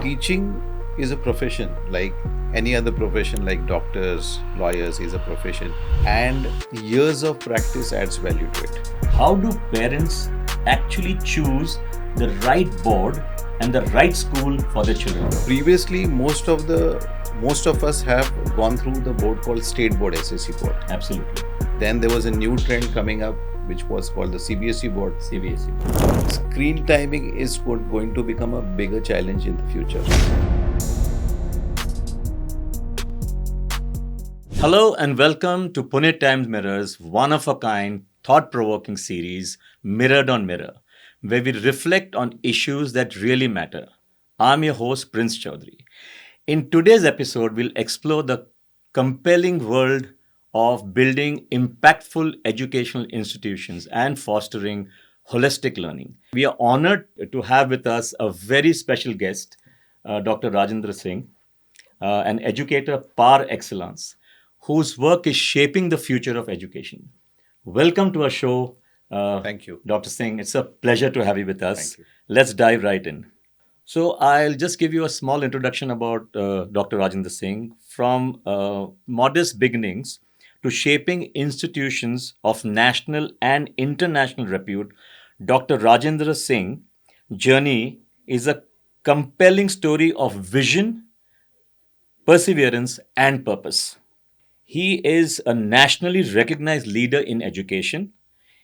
Teaching is a profession like any other profession, like doctors, lawyers is a profession, and years of practice adds value to it. How do parents actually choose the right board and the right school for their children? Previously, most of us have gone through the board called State Board, SSC board. Absolutely. Then there was a new trend coming up, which was called the CBSE board. CBSE board. Screen timing is going to become a bigger challenge in the future. Hello and welcome to Pune Times Mirror's one-of-a-kind, thought-provoking series, Mirrored on Mirror, where we reflect on issues that really matter. I'm your host, Prince Chaudhary. In today's episode, we'll explore the compelling world of building impactful educational institutions and fostering holistic learning. We are honored to have with us a very special guest, Dr. Rajendra Singh, an educator par excellence, whose work is shaping the future of education. Welcome to our show. Thank you. Dr. Singh. It's a pleasure to have you with us. Thank you. Let's dive right in. So I'll just give you a small introduction about Dr. Rajendra Singh. From modest beginnings to shaping institutions of national and international repute, Dr. Rajendra Singh's journey is a compelling story of vision, perseverance, and purpose. He is a nationally recognized leader in education.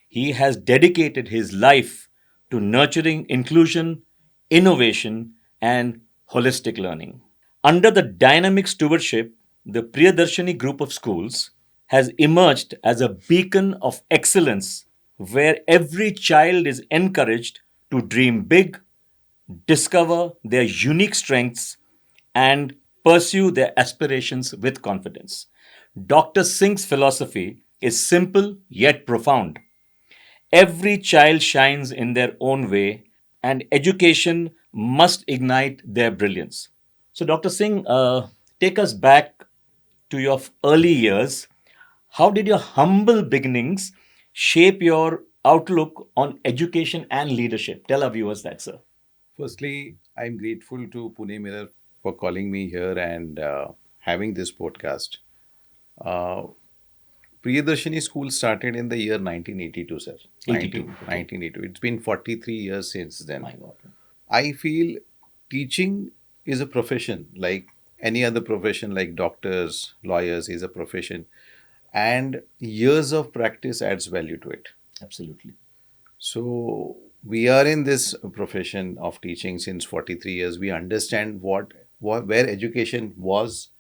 He has dedicated his life to nurturing inclusion, innovation, and holistic learning. Under the dynamic stewardship, the Priyadarshani Group of Schools has emerged as a beacon of excellence where every child is encouraged to dream big, discover their unique strengths, and pursue their aspirations with confidence. Dr. Singh's philosophy is simple yet profound. Every child shines in their own way, and education must ignite their brilliance. So, Dr. Singh, take us back to your early years. How did your humble beginnings shape your outlook on education and leadership? Tell our viewers that, sir. Firstly, I'm grateful to Pune Mirror for calling me here and having this podcast. Priyadarshani School started in the year 1982, sir. 82. 1982. It's been 43 years since then. My God. I feel teaching is a profession like any other profession, like doctors, lawyers is a profession, and years of practice adds value to it. Absolutely. So we are in this profession of teaching since 43 years. We understand where education was,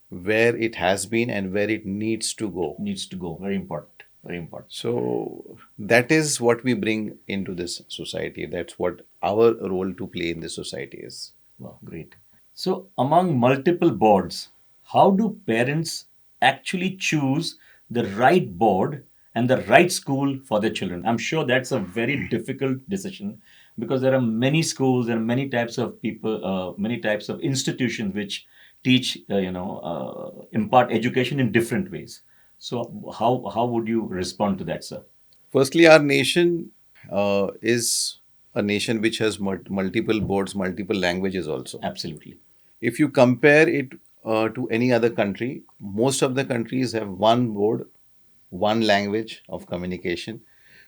where it has been, and where it needs to go. Needs to go. Very important. Very important. So that is what we bring into this society. That's what our role to play in this society is. Wow, great. So, among multiple boards, how do parents actually choose the right board and the right school for their children? I'm sure that's a very difficult decision because there are many schools and many types of people, many types of institutions which teach, impart education in different ways. So, how would you respond to that, sir? Firstly, our nation is a nation which has multiple boards, multiple languages also. Absolutely. If you compare it to any other country, most of the countries have one board, one language of communication.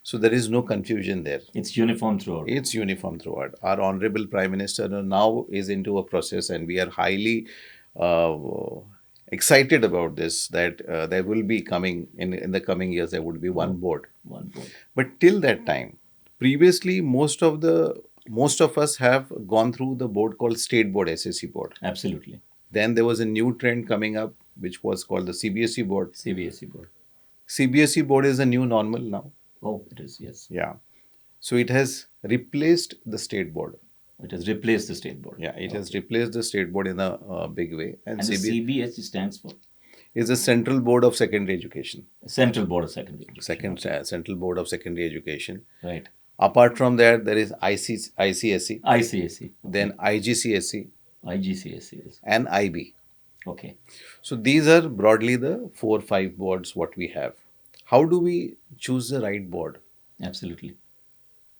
So there is no confusion there. It's uniform throughout. It's uniform throughout. Our Honorable Prime Minister now is into a process, and we are highly excited about this, that there will be coming in the coming years, there would be one board. One board. But till that time, previously most of us have gone through the board called State Board, SSC board. Absolutely. Then there was a new trend coming up, which was called the CBSE board. CBSE board. CBSE board is a new normal now. Oh, it is, yes. Yeah. So it has replaced the state board. It has replaced the state board. Yeah, it has replaced the state board in a big way. And the CBSE stands for? Is the Central Board of Secondary Education. Central Board of Secondary Education. Central Board of Secondary Education. Right. Apart from that, there is ICSE. ICSE. Then IGCSE. IGCSE. Yes. And IB. Okay. So these are broadly the 4-5 boards what we have. How do we choose the right board? Absolutely.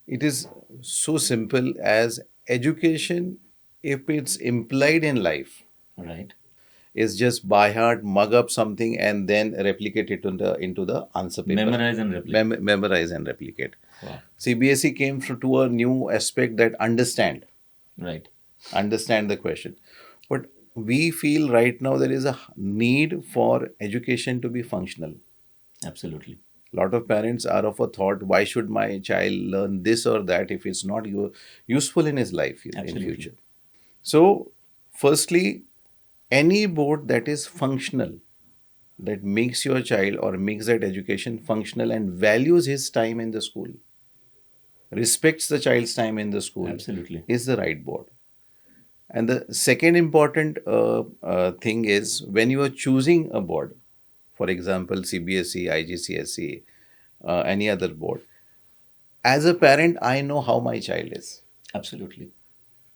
It is so simple as education if it's implied in life, Right. is just by heart mug up something and then replicate it into the answer paper. Memorize and replicate. Memorize and replicate. Wow. CBSE came to a new aspect, that Right. understand the question. But we feel right now there is a need for education to be functional. Absolutely. A lot of parents are of a thought, why should my child learn this or that if it's not useful in his life in Absolutely. future? So, firstly, any board that is functional, that makes your child or makes that education functional and values his time in the school, respects the child's time in the school, Absolutely. is the right board. And the second important thing is, when you are choosing a board, for example, CBSE, IGCSE, any other board, as a parent, I know how my child is. Absolutely.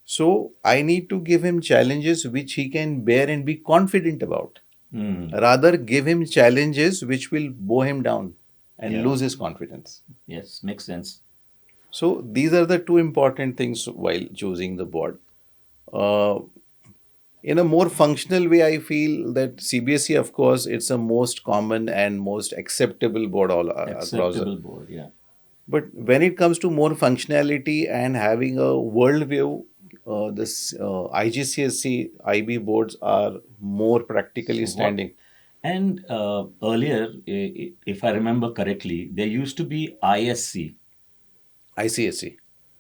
So I need to give him challenges which he can bear and be confident about. Rather, give him challenges which will bow him down and Yeah. lose his confidence. Yes. Makes sense. So these are the two important things while choosing the board. Uh, in a more functional way, I feel that CBSE, of course, it's the most common and most acceptable board all across. Acceptable board. Yeah. But when it comes to more functionality and having a worldview, this IGCSE, IB boards are more practically So what? standing. And earlier, if I remember correctly, there used to be ISC. ICSE.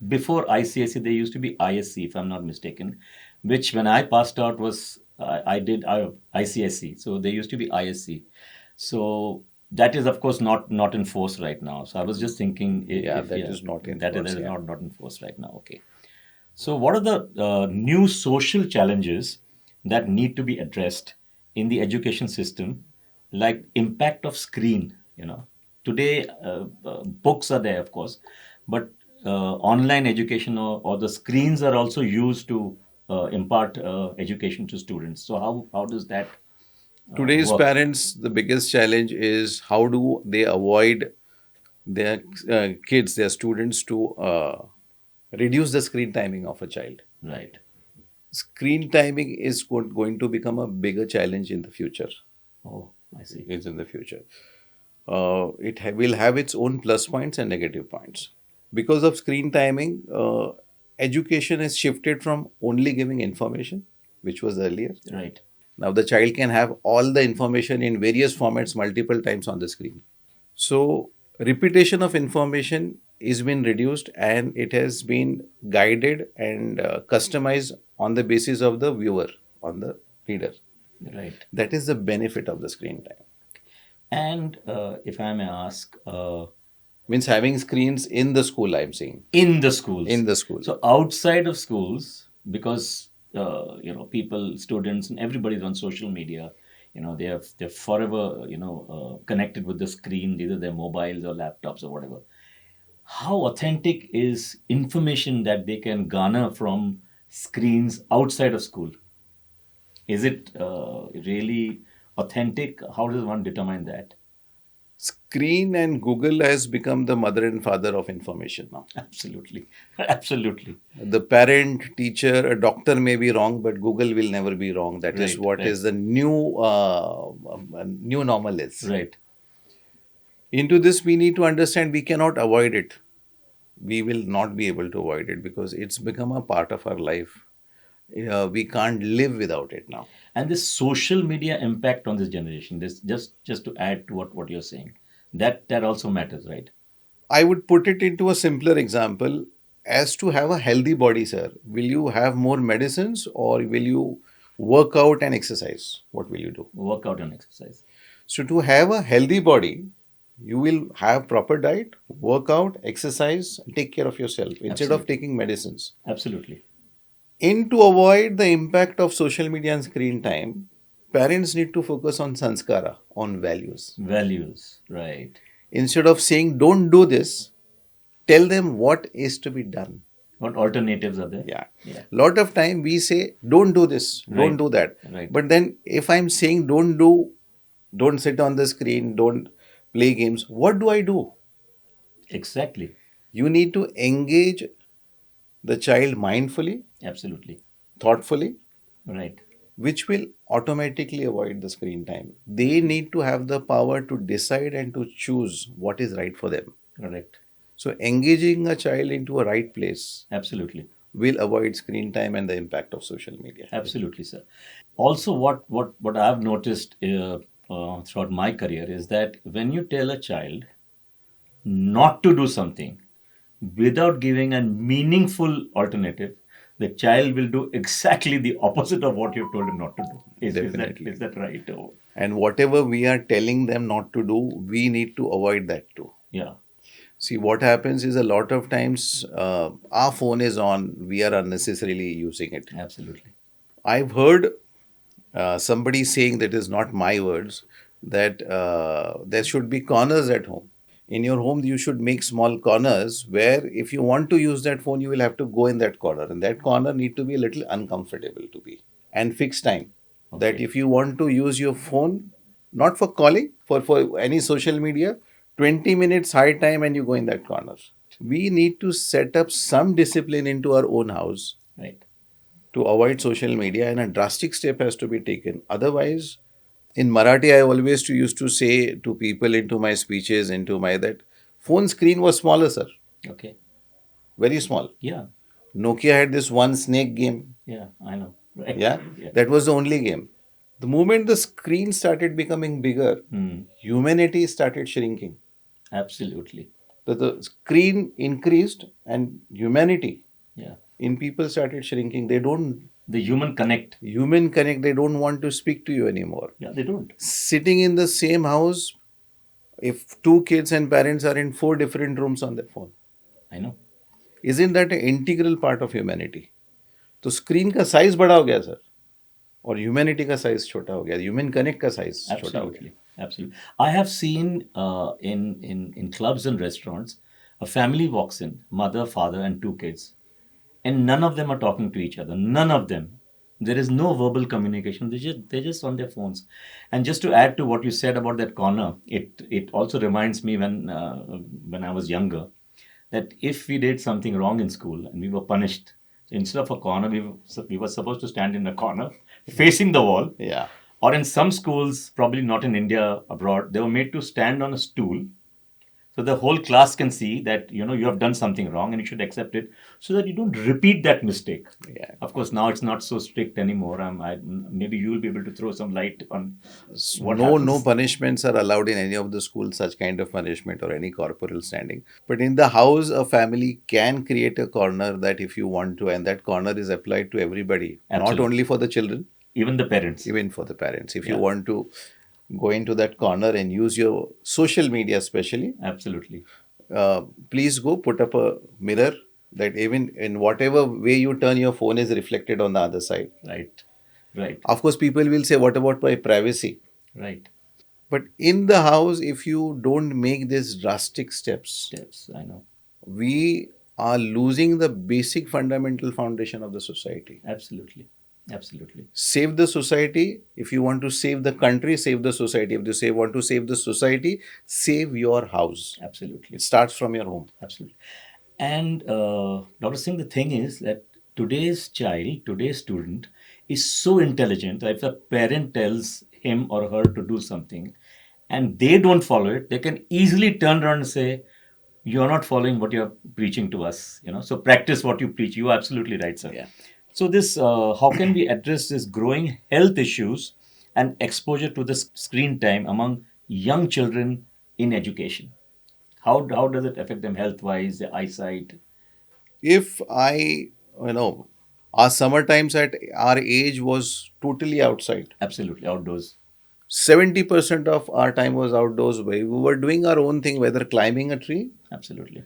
Before ICSE, there used to be ISC, if I'm not mistaken, which when I passed out was I did ICSE. So there used to be ISC. So that is, of course, not in force right now. So I was just thinking, Yeah, if that is not in that is, force, that is yeah. not in force right now. Okay. So what are the new social challenges that need to be addressed in the education system, like impact of screen? Today books are there, of course, but online education or the screens are also used to impart education to students. So how does that Today's work? parents, the biggest challenge is how do they avoid their kids, their students, to reduce the screen timing of a child. Right. Screen timing is going to become a bigger challenge in the future. Oh, I see. Is in the future. It will have its own plus points and negative points. Because of screen timing, education has shifted from only giving information, which was earlier. Right. Now the child can have all the information in various formats multiple times on the screen. So repetition of information is been reduced and it has been guided and customized on the basis of the viewer, on the reader. Right. That is the benefit of the screen time. And if I may ask, Means having screens in the school, I'm saying. in the schools. In the school. So outside of schools, because people, students, and everybody's on social media. They're forever connected with the screen, either their mobiles or laptops or whatever. How authentic is information that they can garner from screens outside of school? Is it really authentic? How does one determine that? Screen and Google has become the mother and father of information now. Absolutely, absolutely. The parent, teacher, a doctor may be wrong, but Google will never be wrong. That is Right, what right. is the new normal is. Right. Into this, we need to understand we cannot avoid it. We will not be able to avoid it because it's become a part of our life. We can't live without it now. And this social media impact on this generation, this just to add to what you're saying, that also matters, right? I would put it into a simpler example. As to have a healthy body, sir, will you have more medicines or will you work out and exercise? What will you do? Workout and exercise. So, to have a healthy body, you will have proper diet, work out, exercise, and take care of yourself instead of Absolutely. taking medicines. Absolutely. In to avoid the impact of social media and screen time, parents need to focus on sanskara, on values. Values, right? Instead of saying, don't do this, tell them what is to be done. What alternatives are there? Yeah. Yeah. Lot of time we say, don't do this, don't Right. do that. Right. But then if I'm saying don't sit on the screen, don't play games, what do I do? Exactly. You need to engage the child mindfully, Absolutely. thoughtfully, Right. which will automatically avoid the screen time. They need to have the power to decide and to choose what is right for them. Correct. So, engaging a child into a right place Absolutely. will avoid screen time and the impact of social media. Absolutely, sir. Also, what I've noticed throughout my career is that when you tell a child not to do something without giving a meaningful alternative, the child will do exactly the opposite of what you've told him not to do. Definitely. Is that right? Oh, And whatever we are telling them not to do, we need to avoid that too. yeah. See, what happens is a lot of times our phone is on, we are unnecessarily using it. Absolutely. I've heard somebody saying, that is not my words, that there should be corners at home. In your home, you should make small corners where if you want to use that phone, you will have to go in that corner. And that corner need to be a little uncomfortable to be. And fix time. That Okay. if you want to use your phone, not for calling, for any social media, 20 minutes high time and you go in that corner. We need to set up some discipline into our own house Right. to avoid social media, and a drastic step has to be taken. Otherwise, in Marathi, I always used to say to people into my speeches, into my that phone screen was smaller, sir, Okay. very small. Yeah. Nokia had this one snake game. Yeah. I know. Right. Yeah, Yeah. that was the only game. The moment the screen started becoming bigger, humanity started shrinking. Absolutely. The screen increased and humanity Yeah. in people started shrinking. They don't The human connect. human connect. They don't want to speak to you anymore. Yeah. They don't. Sitting in the same house, if two kids and parents are in four different rooms on their phone, I know. isn't that an integral part of humanity? तो screen का size बड़ा हो गया sir, और humanity का size छोटा हो गया, ह्यूमन कनेक्ट का साइज छोटा हो गया. Absolutely. Absolutely. I have seen in clubs and restaurants, a family walks in, mother, father, and two kids, and none of them are talking to each other. None of them. There is no verbal communication. They're just on their phones. And just to add to what you said about that corner, it also reminds me when I was younger, that if we did something wrong in school and we were punished, so instead of a corner, we were supposed to stand in a corner facing the wall. Yeah. Or in some schools, probably not in India, abroad, they were made to stand on a stool so the whole class can see that you have done something wrong and you should accept it, so that you don't repeat that mistake. Yeah. Of course, now it's not so strict anymore. Maybe you will be able to throw some light on what No, happens. no punishments are allowed in any of the schools, such kind of punishment or any corporal standing. But in the house, a family can create a corner that if you want to, and that corner is applied to everybody, not Absolutely. only for the children, Even the parents. even for the parents. If you Yeah. want to go into that corner and use your social media, especially, Absolutely. please go put up a mirror that even in whatever way you turn your phone is reflected on the other side. Right. Right. Of course, people will say, what about my privacy? Right. But in the house, if you don't make these drastic steps, Steps. I know. we are losing the basic fundamental foundation of the society. Absolutely. Absolutely. Save the society. If you want to save the country, save the society. If you want to save the society, save your house. Absolutely. It starts from your home. Absolutely. And Dr. Singh, the thing is that today's child, today's student is so intelligent that if a parent tells him or her to do something and they don't follow it, they can easily turn around and say, "You're not following what you're preaching to us." So practice what you preach. You are absolutely right, sir. Yeah. So how can we address this growing health issues and exposure to the screen time among young children in education? How does it affect them health wise, their eyesight? If our summer times at our age was totally outside. Absolutely, outdoors. 70% of our time was outdoors. We were doing our own thing, whether climbing a tree, Absolutely.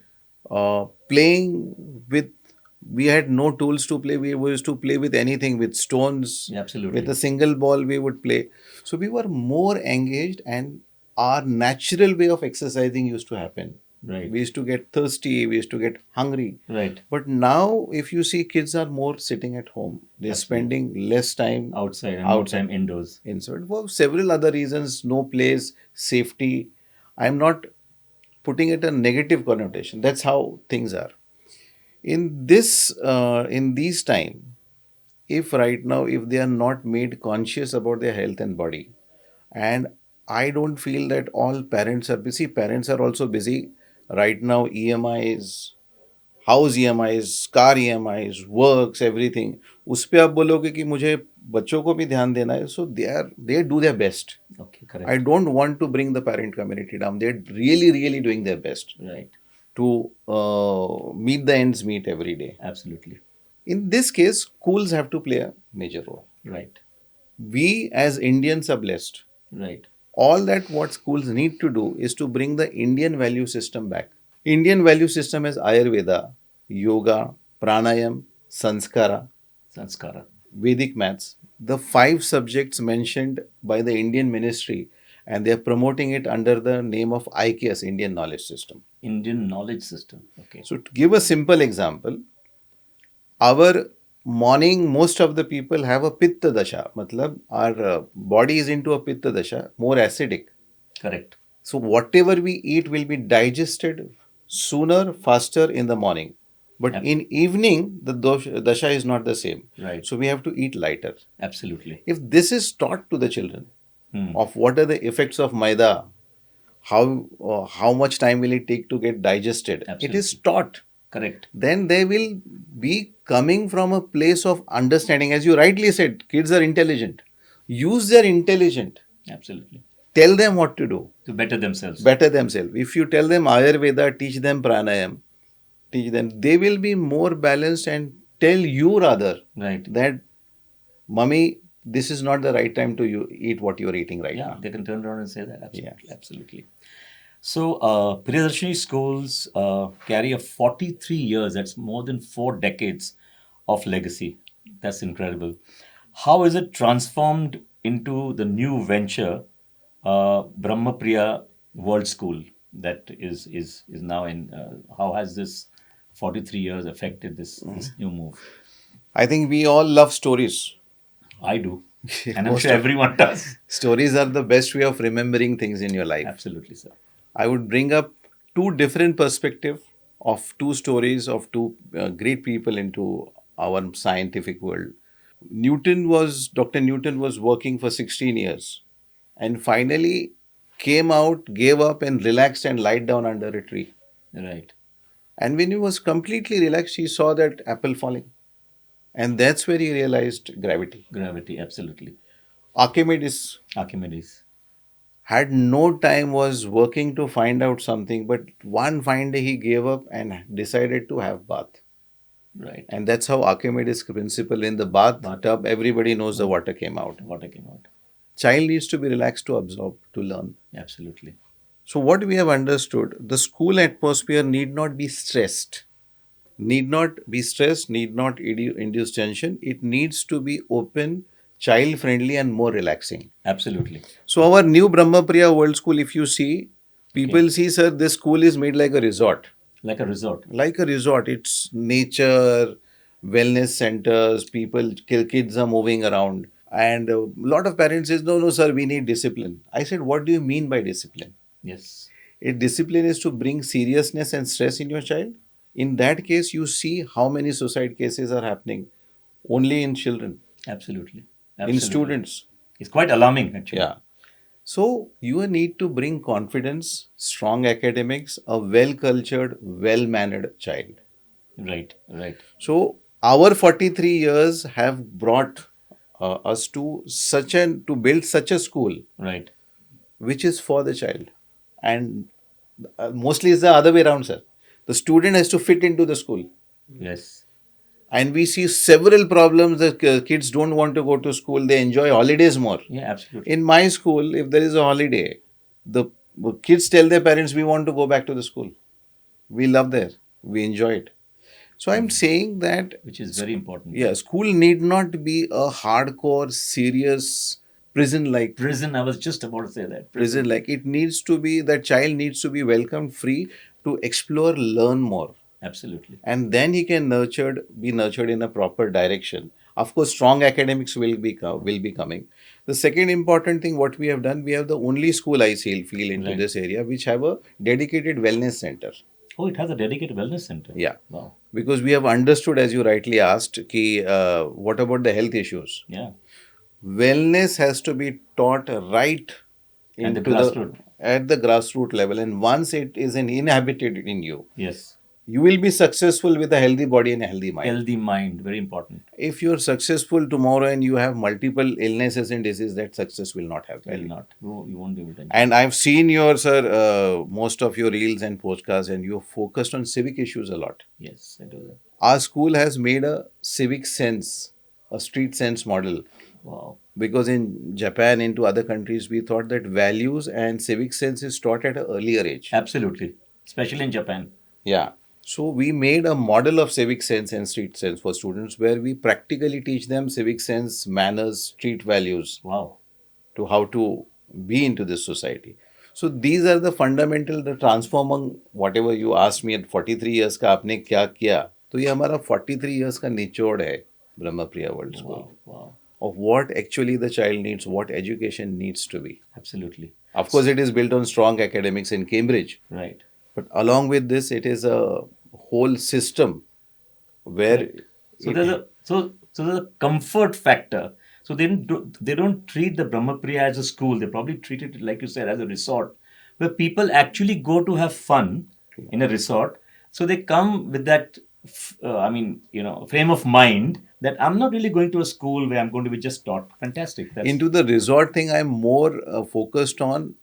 playing with, we had no tools to play. We used to play with anything, with stones, Yeah, absolutely. with a single ball we would play. So we were more engaged, and our natural way of exercising used to happen. Right. We used to get thirsty, we used to get hungry. Right. But now, if you see, kids are more sitting at home. They're spending less time Outside and more time indoors. inside for several other reasons. No place, safety. I'm not putting it a negative connotation. That's how things are. In these time, if right now, if they are not made conscious about their health and body, and I don't feel that all parents are busy. Parents are also busy right now. EMIs, house EMIs, car EMIs, works, everything, उस पे आप बोलोगे कि मुझे बच्चों को भी ध्यान देना है, so they do their best. Okay, I correct. don't want to bring the parent community down. They're really doing their best Right. to meet the ends meet every day. Absolutely. In this case, schools have to play a major role. Right. We as Indians are blessed. Right. All that what schools need to do is to bring the Indian value system back. Indian value system is Ayurveda, yoga, pranayam, sanskara, Sanskara. Vedic maths, the 5 subjects mentioned by the Indian ministry, and they are promoting it under the name of IKS, Indian Knowledge System. Indian knowledge system. Okay. So, to give a simple example, our morning, most of the people have a Pitta Dasha, matlab our body is into a Pitta Dasha, more acidic. Correct. So, whatever we eat will be digested sooner, faster in the morning. But Yep. in evening, the dasha is not the same. Right. So, we have to eat lighter. Absolutely. If this is taught to the children Hmm. of what are the effects of maida, how much time will it take to get digested, it is Absolutely. taught. Correct. Then they will be coming from a place of understanding. As you rightly said, kids are intelligent. Use their intelligence. Absolutely. Tell them what to do. To better themselves. Better themselves. If you tell them Ayurveda, teach them pranayam, teach them, they will be more balanced and tell you rather Right. that, Mummy, this is not the right time to eat what you're eating right Yeah, now. they can turn around and say that. Absolutely. Yeah. Absolutely. So, Priyadarshani schools carry a 43 years, that's more than 4 decades of legacy. That's incredible. How is it transformed into the new venture, Brahmapriya World School, that is now in? How has this 43 years affected this new move? I think we all love stories. I do, and I'm Most sure of- everyone does. Stories are the best way of remembering things in your life. Absolutely, sir. I would bring up two different perspectives of two stories of two great people into our scientific world. Dr. Newton was working for 16 years and finally came out, gave up and relaxed and lied down under a tree. Right. And when he was completely relaxed, he saw that apple falling. And that's where he realized gravity. Gravity, absolutely. Archimedes Archimedes. had no time, was working to find out something, but one fine day he gave up and decided to have bath. Right. And that's how Archimedes' principle in the bathtub, everybody knows the water came out. Water came out. Child needs to be relaxed to absorb, to learn. Absolutely. So what we have understood, the school atmosphere need not be stressed. Need not be stressed, need not induce tension. It needs to be open, child friendly and more relaxing. Absolutely. So our new Brahmapriya World School, if you see, people see, sir, this school is made like a resort. Like a resort. Like a resort. It's nature, wellness centers, people, kids are moving around. And a lot of parents says, no, sir, we need discipline. I said, what do you mean by discipline? Yes. If discipline is to bring seriousness and stress in your child, in that case, you see how many suicide cases are happening only in children, Absolutely. in Absolutely. students. It's quite alarming, actually. Yeah. So you need to bring confidence, strong academics, a well-cultured, well-mannered child. Right. Right. So our 43 years have brought us to to build such a school Right. which is for the child, and mostly it's the other way around, sir. The student has to fit into the school, Yes. and we see several problems that kids don't want to go to school. They enjoy holidays more. Yeah, absolutely. In my school, if there is a holiday, the kids tell their parents, we want to go back to the school. We love there. We enjoy it. So I'm saying that, Which is very important. yeah, school need not be a hardcore, serious prison-like. Prison, I was just about to say that. Prison-like. It needs to be, that child needs to be welcomed free to explore, learn more. Absolutely. And then he can be nurtured in a proper direction. Of course, strong academics will be coming. The second important thing what we have done, we have the only school I feel into Right. this area which have a dedicated wellness center. Oh, it has a dedicated wellness center. Yeah. Wow. because we have understood, as you rightly asked, ki, what about the health issues? Yeah. Wellness has to be taught right And the into the grassroots. at the grassroots level, and once it is inhabited in you, Yes. you will be successful with a healthy body and a healthy mind. Healthy mind, very important. If you're successful tomorrow and you have multiple illnesses and diseases, that success will not have Will value. not. You won't be able to enjoy. And I've seen your, sir, most of your reels and podcasts, and you're focused on civic issues a lot. Yes, I do that. Our school has made a civic sense, a street sense model, Wow. because in Japan, into other countries, we thought that values and civic sense is taught at an earlier age. Absolutely. Especially in Japan. Yeah. So we made a model of civic sense and street sense for students, where we practically teach them civic sense, manners, street values, Wow. to how to be into this society. So these are the fundamental, the transforming, whatever you asked me at 43 years का आपने क्या किया, तो ये हमारा 43 years का निचोड़ है Brahmapriya world school, Wow. Wow. of what actually the child needs, what education needs to be. Absolutely. Of course, it is built on strong academics in Cambridge, Right. but along with this, it is a whole system where So there's a comfort factor. So they don't treat the Brahmapriya as a school. They probably treat it, like you said, as a resort, where people actually go to have fun in a resort. So they come with that, frame of mind that I'm not really going to a school where I'm going to be just taught. Fantastic. That's into the resort thing, I'm more focused on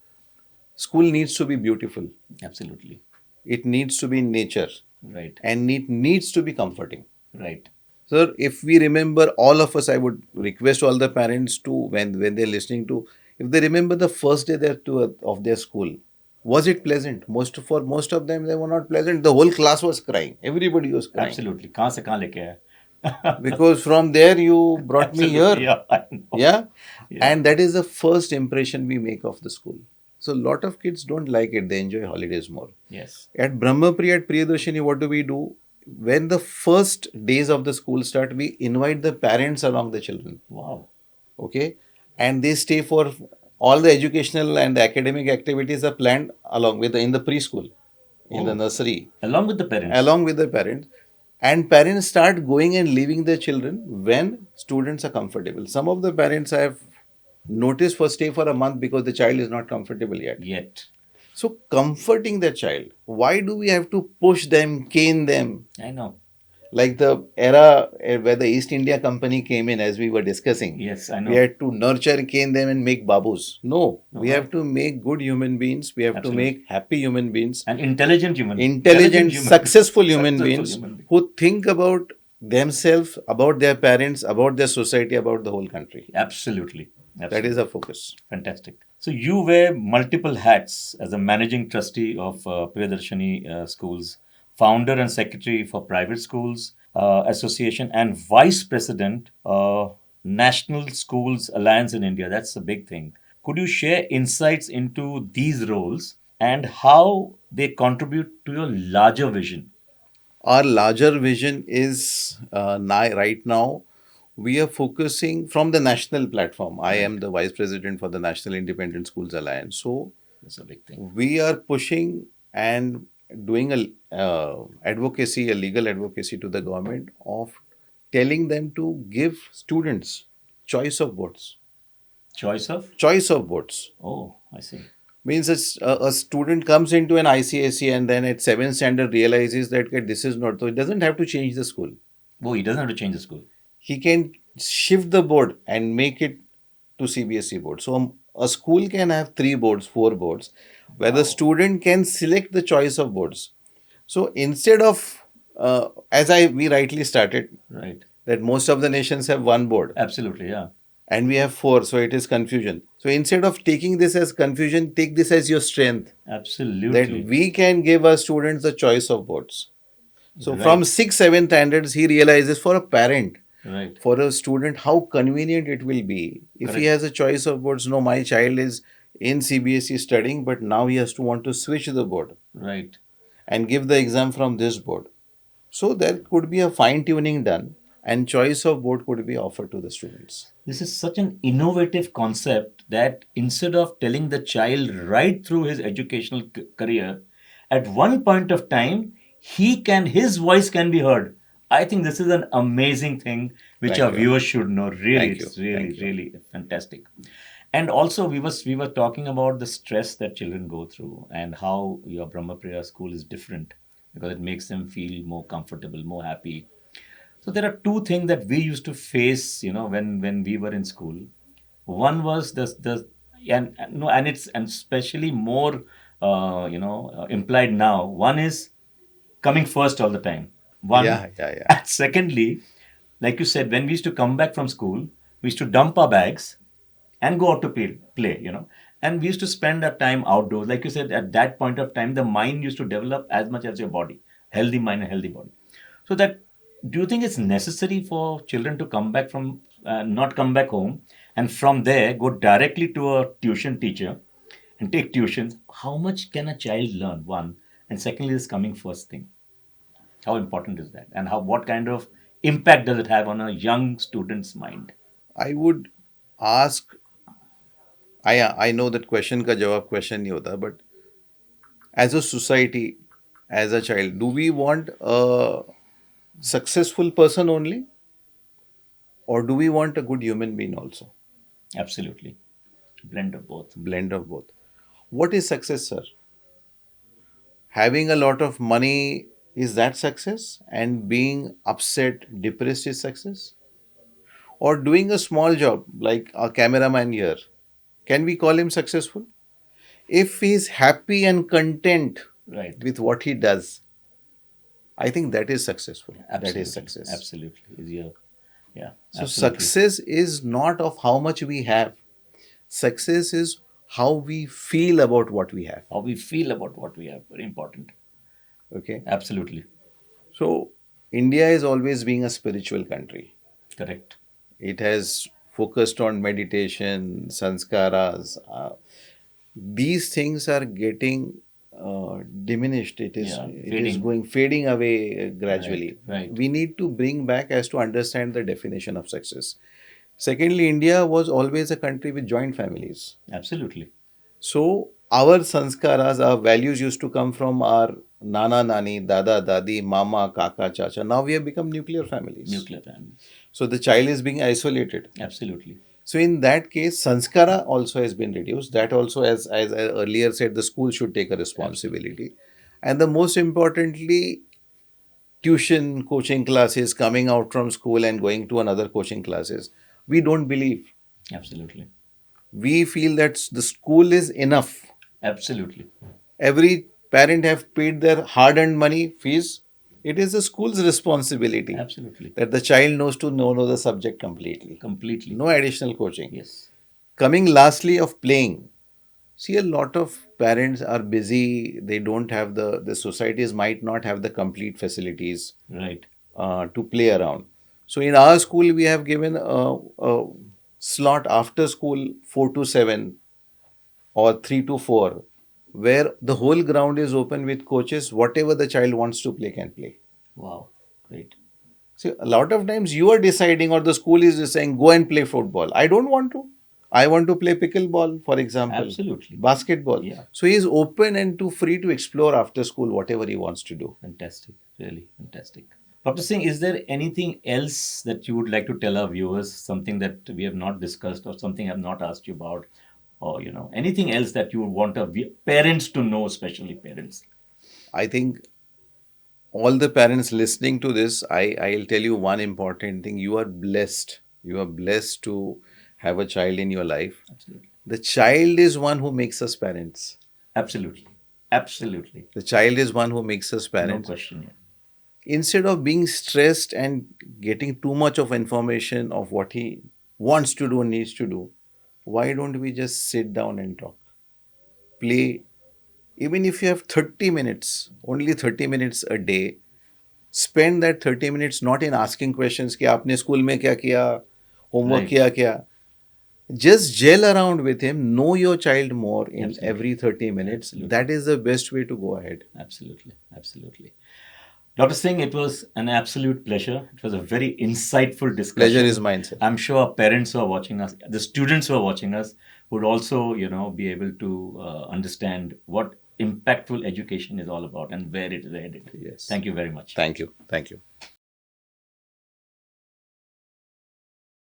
school needs to be beautiful. absolutely It needs to be in nature, right. and it needs to be comforting. Right. Sir, if we remember, all of us, I would request all the parents to, when they're listening to, if they remember the first day of their school, was it pleasant? For most of them, they were not pleasant. The whole class was crying. Everybody was crying. Absolutely. कहाँ से कहाँ लेके आया? Because from there you brought me here. Absolutely. Yeah, I know. Yeah? Yeah. And that is the first impression we make of the school. So a lot of kids don't like it. They enjoy holidays more. Yes. At Brahmapriya, at Priyadarshani, what do? When the first days of the school start, we invite the parents along the children. Wow. Okay? And they stay for all the educational and the academic activities are planned along with in the preschool, in the nursery, Along with the parents. along with the parents. And parents start going and leaving their children when students are comfortable. Some of the parents I have noticed for stay for a month because the child is not comfortable yet. Yet. So comforting the child. Why do we have to push them, cane them? I know. Like the era where the East India Company came in, as we were discussing. Yes, I know. We had to nurture, cane them, and make babus. No, we No. have to make good human beings. We have Absolutely. to make happy human beings, An intelligent human. intelligent, human. successful human Successful beings human being. who think about themselves, about their parents, about their society, about the whole country. Absolutely. That is our focus. Fantastic. So you wear multiple hats as a managing trustee of Priyadarshani Schools, founder and secretary for Private Schools Association, and vice president National Schools Alliance in India. That's a big thing. Could you share insights into these roles and how they contribute to your larger vision? Our larger vision is right now, we are focusing from the national platform. I am the vice president for the National Independent Schools Alliance. So That's a big thing. we are pushing and doing a advocacy, a legal advocacy to the government of telling them to give students choice of boards. Choice of? Choice of boards Oh, I see. means a student comes into an ICSE and then at 7th standard realizes that okay, this is not, so it doesn't have to change the school. Oh, he doesn't have to change the school. He can shift the board and make it to CBSE board. So a school can have 3 boards, 4 boards, where the student can select the choice of boards. So instead of, we rightly started, Right. that most of the nations have 1 board Absolutely, yeah. and we have 4, so it is confusion. So instead of taking this as confusion, take this as your strength, Absolutely. that we can give our students the choice of boards. So Right. from 6, 7 standards, he realizes for a parent, Right. for a student, how convenient it will be if he Correct. has a choice of boards. No, my child is in CBSE studying, but now he has to want to switch the board Right. and give the exam from this board. So there could be a fine tuning done, and choice of board could be offered to the students. This is such an innovative concept that instead of telling the child right through his educational career, at one point of time, his voice can be heard. I think this is an amazing thing which our Thank you. viewers should know. Really, Thank you. it's really, Thank you. really fantastic. And also, we were talking about the stress that children go through and how your Brahmapriya school is different because it makes them feel more comfortable, more happy. So there are two things that we used to face, when we were in school. One was the and no, and it's and especially more, implied now. One is coming first all the time. One, Yeah, yeah, yeah. and secondly, like you said, when we used to come back from school, we used to dump our bags and go out to play. And we used to spend our time outdoors. Like you said, at that point of time, the mind used to develop as much as your body, healthy mind and healthy body. So that, do you think it's necessary for children to come back from, not come back home, and from there go directly to a tuition teacher and take tuitions? How much can a child learn? One, and secondly, this coming first thing. How important is that, and what kind of impact does it have on a young student's mind? I would ask, I know that question का जवाब question नहीं होता, but as a society, as a child, do we want a successful person only, or do we want a good human being also? Absolutely, blend of both. Blend of both. What is success, sir? Having a lot of money, is that success? And being upset, depressed is success? Or doing a small job like a cameraman here, can we call him successful? If he's happy and content Right. with what he does, I think that is successful. That Absolutely. is success. Absolutely. Yeah. So Absolutely. success is not of how much we have. Success is how we feel about what we have. How we feel about what we have, very important. Okay. Absolutely. So India is always being a spiritual country. Correct. It has focused on meditation, sanskaras. These things are getting diminished. It is Yeah, it is fading. fading away gradually. Right. We need to bring back as to understand the definition of success. Secondly, India was always a country with joint families. Absolutely. So our sanskaras, our values used to come from our nana, nani, dada, dadi, mama, kaka, chacha. Now we have become nuclear families. Nuclear family. So the child is being isolated. Absolutely. So in that case, sanskara also has been reduced. That also, as I earlier said, the school should take a responsibility. And the most importantly, tuition, coaching classes, coming out from school and going to another coaching classes, we don't believe. Absolutely. We feel that the school is enough. Absolutely. Every parent have paid their hard-earned money fees. It is the school's responsibility Absolutely. that the child knows to know the subject completely. Completely. No additional coaching. Yes. Coming lastly of playing. See, a lot of parents are busy. They don't have the societies might not have the complete facilities Right. to play around. So in our school, we have given a slot after school 4 to 7 or 3 to 4, where the whole ground is open with coaches. Whatever the child wants to play can play. Wow. Great. See, a lot of times you are deciding, or the school is just saying, go and play football. I don't want to. I want to play pickleball, for example. Absolutely. Basketball. Yeah. So he is open and to free to explore after school whatever he wants to do. Fantastic. Really fantastic. Dr. Singh, is there anything else that you would like to tell our viewers? Something that we have not discussed, or something I've not asked you about, or anything else that you would want parents to know, especially parents? I think all the parents listening to this, I'll tell you one important thing. You are blessed. You are blessed to have a child in your life. Absolutely. The child is one who makes us parents. Absolutely. Absolutely. The child is one who makes us No parents. question. Yeah. Instead of being stressed and getting too much of information of what he wants to do, needs to do, why don't we just sit down and talk? Play. Even if you have 30 minutes, only 30 minutes a day, spend that 30 minutes not in asking questions कि आपने school में क्या किया, homework Right. किया क्या. Just gel around with him, know your child more in Absolutely. every 30 minutes. Absolutely. That is the best way to go ahead. Absolutely. Absolutely. Dr. Singh, it was an absolute pleasure. It was a very insightful discussion. Pleasure is mine, sir. I'm sure our parents who are watching us, the students who are watching us, would also, be able to understand what impactful education is all about and where it is headed. Yes. Thank you very much. Thank you. Thank you.